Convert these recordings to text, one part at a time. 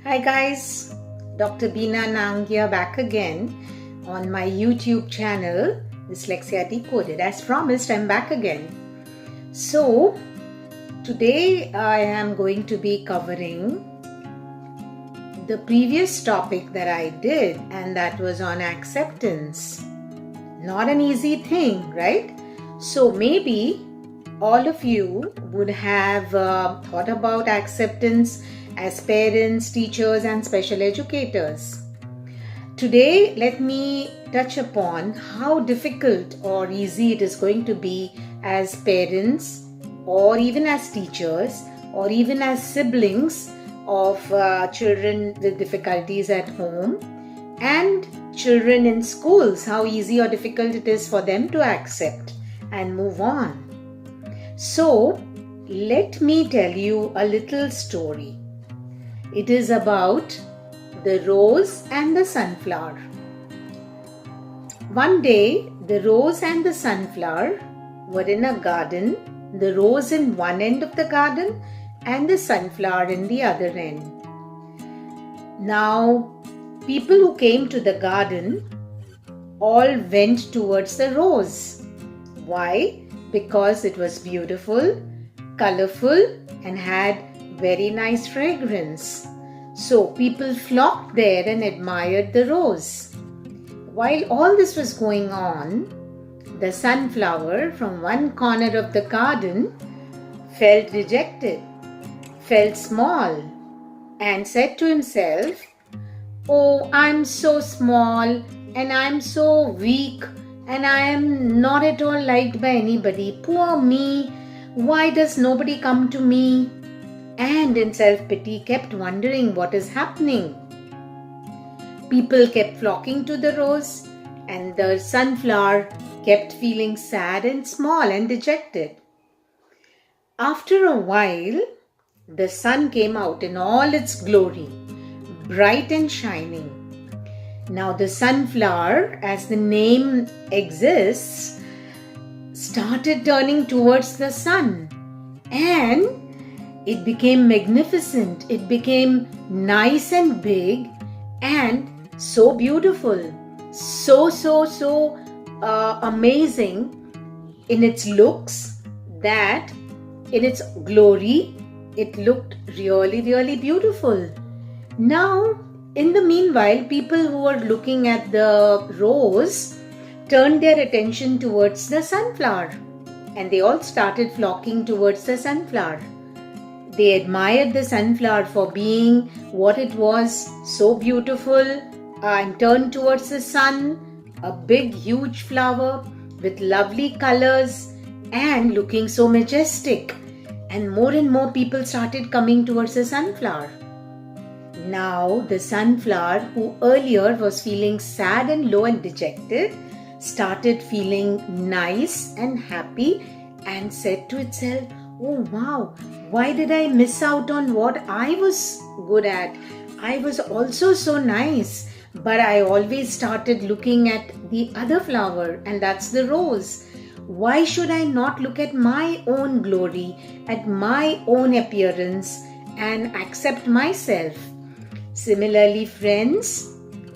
Hi guys, Dr. Beena Nangia back again on my YouTube channel, Dyslexia Decoded. As promised, I'm back again. So, today I am going to be covering the previous topic that I did, and that was on acceptance. Not an easy thing, right? So, maybe all of you would have thought about acceptance as parents, teachers, and special educators. Today, let me touch upon how difficult or easy it is going to be as parents, or even as teachers, or even as siblings of children with difficulties at home and children in schools, how easy or difficult it is for them to accept and move on. So, let me tell you a little story. It is about the rose and the sunflower. One day, the rose and the sunflower were in a garden, the rose in one end of the garden and the sunflower in the other end. Now, people who came to the garden all went towards the rose. Why? Because it was beautiful, colorful, and had very nice fragrance. So people flocked there and admired the rose. While all this was going on, the sunflower from one corner of the garden felt rejected, felt small, and said to himself, "Oh, I'm so small and I'm so weak and I am not at all liked by anybody. Poor me, why does nobody come to me?" And in self-pity kept wondering what is happening. People kept flocking to the rose, and the sunflower kept feeling sad and small and dejected. After a while, the sun came out in all its glory, bright and shining. Now the sunflower, as the name exists, started turning towards the sun, and it became magnificent. It became nice and big and so beautiful, so amazing in its looks that in its glory, it looked really beautiful. Now, in the meanwhile, people who were looking at the rose turned their attention towards the sunflower, and they all started flocking towards the sunflower. They admired the sunflower for being what it was, so beautiful, and turned towards the sun, a big huge flower with lovely colors and looking so majestic. And more people started coming towards the sunflower. Now the sunflower, who earlier was feeling sad and low and dejected, started feeling nice and happy and said to itself, "Oh wow, why did I miss out on what I was good at? I was also so nice, but I always started looking at the other flower, and that's the rose. Why should I not look at my own glory, at my own appearance, and accept myself?" Similarly, friends,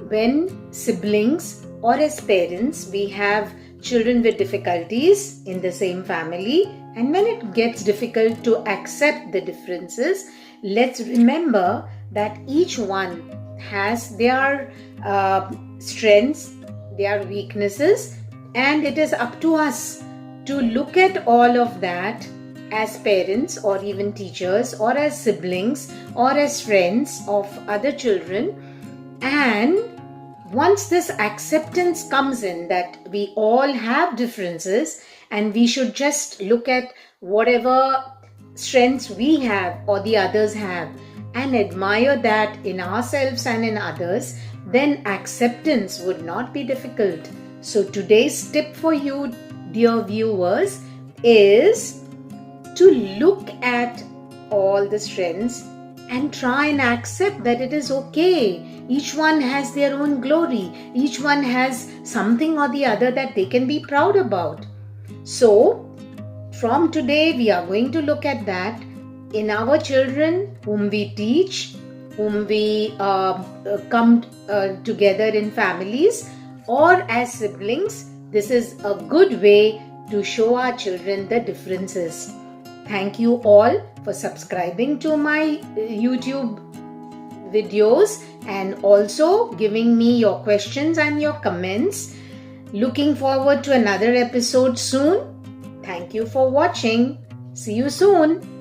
when siblings or as parents, we have children with difficulties in the same family, and when it gets difficult to accept the differences, let's remember that each one has their strengths, their weaknesses, and it is up to us to look at all of that as parents or even teachers or as siblings or as friends of other children. And once this acceptance comes in that we all have differences and we should just look at whatever strengths we have or the others have and admire that in ourselves and in others, then acceptance would not be difficult. So today's tip for you, dear viewers, is to look at all the strengths and try and accept that it is okay. Each one has their own glory. Each one has something or the other that they can be proud about. So, from today, we are going to look at that in our children whom we teach, whom we come together in families or as siblings, this is a good way to show our children the differences. Thank you all for subscribing to my YouTube videos and also giving me your questions and your comments. Looking forward to another episode soon. Thank you for watching. See you soon.